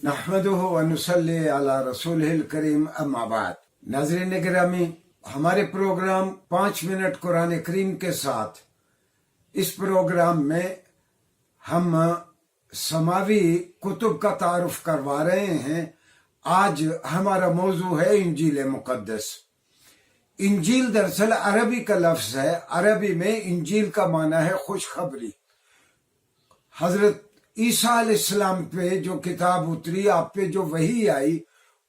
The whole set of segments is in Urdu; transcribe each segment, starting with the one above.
نحمدہ و نصلی علی رسولہ الکریم اما بعد۔ ناظرین گرامی، ہمارے پروگرام 5 منٹ قرآن کریم کے ساتھ، اس پروگرام میں ہم سماوی کتب کا تعارف کروا رہے ہیں۔ آج ہمارا موضوع ہے انجیل مقدس۔ انجیل دراصل عربی کا لفظ ہے۔ عربی میں انجیل کا معنی ہے خوشخبری۔ حضرت عیسیٰ علیہ السلام پہ جو کتاب اتری، آپ پہ جو وحی آئی،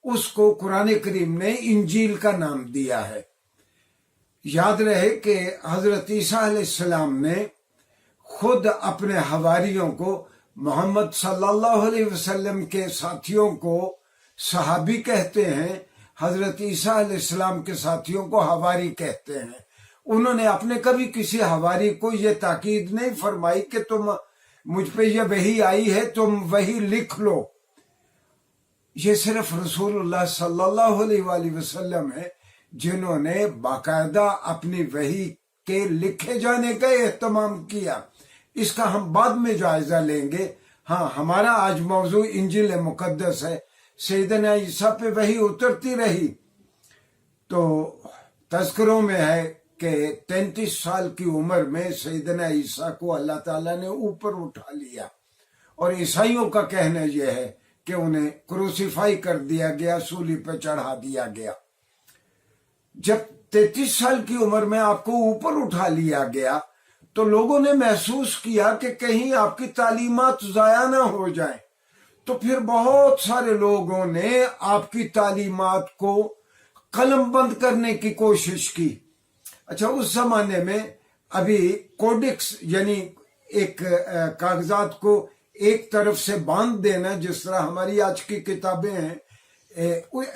اس کو قرآن کریم نے انجیل کا نام دیا ہے۔ یاد رہے کہ حضرت عیسیٰ علیہ السلام نے خود اپنے حواریوں کو، محمد صلی اللہ علیہ وسلم کے ساتھیوں کو صحابی کہتے ہیں، حضرت عیسیٰ علیہ السلام کے ساتھیوں کو حواری کہتے ہیں۔ انہوں نے اپنے کبھی کسی حواری کو یہ تاکید نہیں فرمائی کہ تم مجھ پہ یہ وحی آئی ہے، تم وحی لکھ لو۔ یہ صرف رسول اللہ صلی اللہ علیہ وآلہ وسلم ہے جنہوں نے باقاعدہ اپنی وحی کے لکھے جانے کا اہتمام کیا۔ اس کا ہم بعد میں جائزہ لیں گے۔ ہاں، ہمارا آج موضوع انجیل مقدس ہے۔ سیدنا عیسیٰ پہ وحی اترتی رہی تو تذکروں میں ہے کہ 33 سال کی عمر میں سیدنا عیسیٰ کو اللہ تعالیٰ نے اوپر اٹھا لیا، اور عیسائیوں کا کہنا یہ ہے کہ انہیں کروسیفائی کر دیا گیا، سولی پہ چڑھا دیا گیا۔ جب 33 سال کی عمر میں آپ کو اوپر اٹھا لیا گیا تو لوگوں نے محسوس کیا کہ کہیں آپ کی تعلیمات ضائع نہ ہو جائیں، تو پھر بہت سارے لوگوں نے آپ کی تعلیمات کو قلم بند کرنے کی کوشش کی۔ اچھا، اس زمانے میں ابھی کوڈکس یعنی ایک کاغذات کو ایک طرف سے باندھ دینا، جس طرح ہماری آج کی کتابیں ہیں،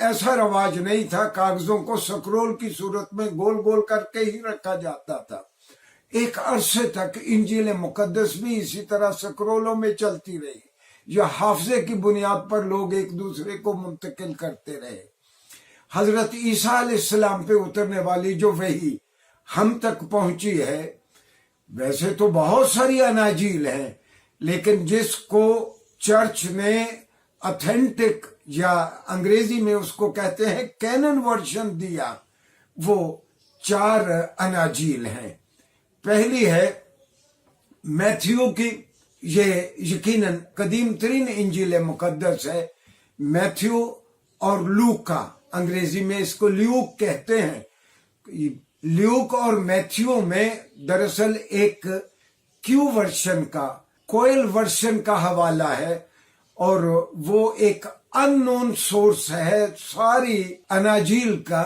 ایسا رواج نہیں تھا۔ کاغذوں کو سکرول کی صورت میں گول گول کر کے ہی رکھا جاتا تھا۔ ایک عرصے تک انجیل مقدس بھی اسی طرح سکرولوں میں چلتی رہی، یا حافظے کی بنیاد پر لوگ ایک دوسرے کو منتقل کرتے رہے۔ حضرت عیسیٰ علیہ السلام پہ اترنے والی جو وحی ہم تک پہنچی ہے، ویسے تو بہت ساری اناجیل ہیں، لیکن جس کو چرچ نے اتھینٹک یا انگریزی میں اس کو کہتے ہیں کینن ورژن دیا، وہ 4 اناجیل ہیں۔ پہلی ہے میتھیو کی، یہ یقیناً قدیم ترین انجیل مقدس ہے۔ میتھیو اور لوکا، انگریزی میں اس کو لیوک کہتے ہیں۔ لیوک اور میتھیو میں دراصل ایک کیو ورشن کا، کوئل ورشن کا حوالہ ہے، اور وہ ایک ان نون سورس ہے ساری اناجیل کا،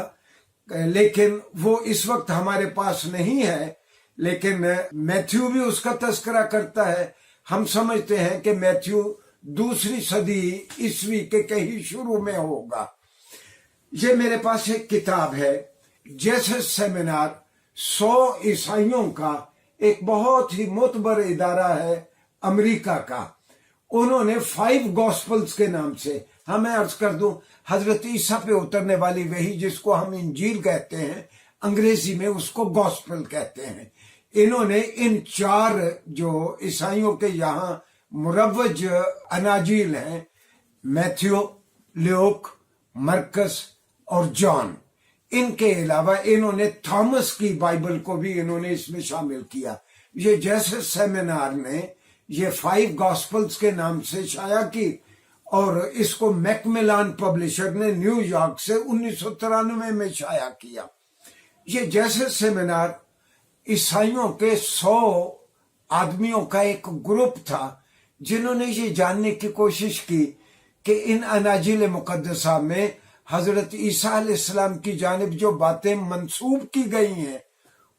لیکن وہ اس وقت ہمارے پاس نہیں ہے۔ لیکن میتھیو بھی اس کا تذکرہ کرتا ہے۔ ہم سمجھتے ہیں کہ میتھیو 2 صدی عیسوی کے کہیں شروع میں ہوگا۔ یہ میرے پاس ایک کتاب ہے، جیسس سیمینار، 100 عیسائیوں کا ایک بہت ہی معتبر ادارہ ہے امریکہ کا۔ انہوں نے 5 گاسپلز کے نام سے، میں عرض کر دوں، حضرت عیسیٰ پہ اترنے والی وحی جس کو ہم انجیل کہتے ہیں، انگریزی میں اس کو گاسپل کہتے ہیں۔ انہوں نے ان 4 جو عیسائیوں کے یہاں مروج اناجیل ہیں، میتھیو، لیوک، مرکس اور جان، ان کے علاوہ انہوں نے تھامس کی بائبل کو بھی انہوں نے اس میں شامل کیا۔ یہ جیسے سیمینار نے یہ 5 گاسپلز کے نام سے شائع کی، اور اس کو میکملان پبلشر نے نیو یارک سے 1993 میں شائع کیا۔ یہ جیسے سیمینار عیسائیوں کے 100 آدمیوں کا ایک گروپ تھا، جنہوں نے یہ جاننے کی کوشش کی کہ ان اناجیل مقدسہ میں حضرت عیسیٰ علیہ السلام کی جانب جو باتیں منسوب کی گئی ہیں،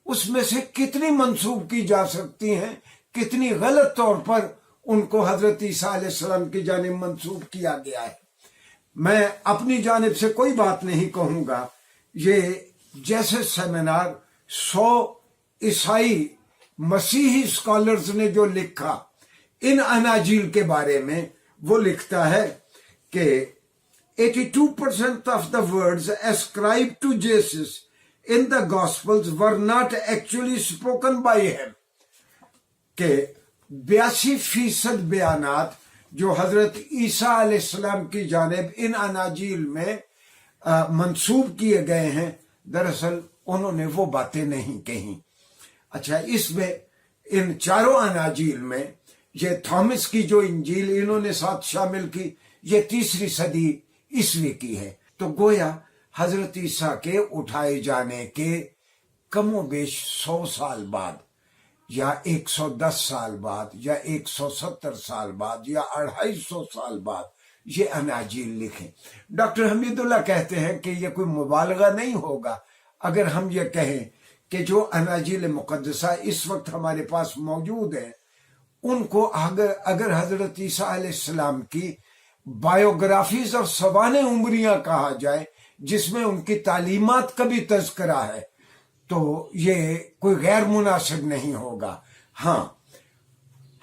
اس میں سے کتنی منسوب کی جا سکتی ہیں، کتنی غلط طور پر ان کو حضرت عیسیٰ علیہ السلام کی جانب منسوب کیا گیا ہے۔ میں اپنی جانب سے کوئی بات نہیں کہوں گا۔ یہ جیسے سیمینار 100 عیسائی مسیحی اسکالرز نے جو لکھا ان اناجیل کے بارے میں، وہ لکھتا ہے کہ 82% of the words ascribed to Jesus in the Gospels were not actually spoken by him. کہ 82% بیانات جو حضرت عیسیٰ علیہ السلام کی جانب ان اناجیل میں منسوب کیے گئے ہیں، دراصل انہوں نے وہ باتیں نہیں کہیں۔ اچھا، اس میں ان چاروں اناجیل میں یہ تھامس کی جو انجیل انہوں نے ساتھ شامل کی، یہ 3 صدی عیسوی کی ہے۔ تو گویا حضرت عیسیٰ کے اٹھائے جانے کے کم و بیش 100 سال بعد یا 110 سال بعد یا 170 سال بعد یا 250 سال بعد یہ اناجیل لکھیں۔ ڈاکٹر حمید اللہ کہتے ہیں کہ یہ کوئی مبالغہ نہیں ہوگا اگر ہم یہ کہیں کہ جو اناجیل مقدسہ اس وقت ہمارے پاس موجود ہیں ان کو اگر حضرت عیسیٰ علیہ السلام کی بایوگرافیز اور سوانح عمریاں کہا جائے جس میں ان کی تعلیمات کا بھی تذکرہ ہے تو یہ کوئی غیر مناسب نہیں ہوگا۔ ہاں،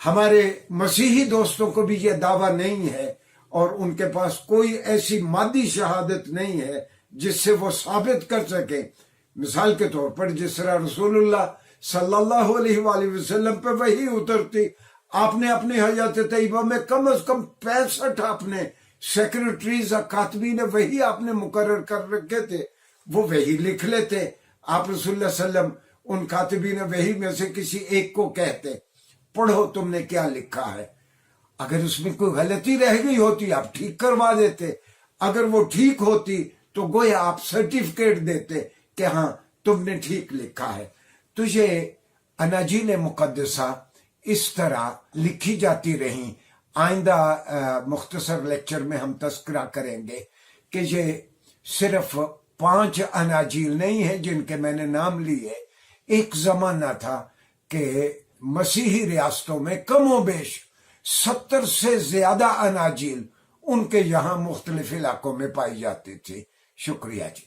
ہمارے مسیحی دوستوں کو بھی یہ دعویٰ نہیں ہے اور ان کے پاس کوئی ایسی مادی شہادت نہیں ہے جس سے وہ ثابت کر سکیں۔ مثال کے طور پر جس طرح رسول اللہ صلی اللہ علیہ وآلہ وسلم پہ وحی اترتی، آپ نے اپنی حیات طیبہ میں کم از کم 65 آپ نے سیکرٹریز اور کاتبین وحی آپ نے مقرر کر رکھے تھے، وہ وحی لکھ لیتے۔ آپ رسول اللہ صلی اللہ علیہ وسلم ان کاتبین وحی میں سے کسی ایک کو کہتے پڑھو تم نے کیا لکھا ہے، اگر اس میں کوئی غلطی رہ گئی ہوتی آپ ٹھیک کروا دیتے، اگر وہ ٹھیک ہوتی تو گویا آپ سرٹیفکیٹ دیتے کہ ہاں تم نے ٹھیک لکھا ہے۔ تو یہ اناجیل مقدسہ اس طرح لکھی جاتی رہیں۔ آئندہ مختصر لیکچر میں ہم تذکرہ کریں گے کہ یہ صرف 5 اناجیل نہیں ہیں جن کے میں نے نام لیے۔ ایک زمانہ تھا کہ مسیحی ریاستوں میں کم و بیش 70 سے زیادہ اناجیل ان کے یہاں مختلف علاقوں میں پائی جاتی تھی۔ شکریہ جی۔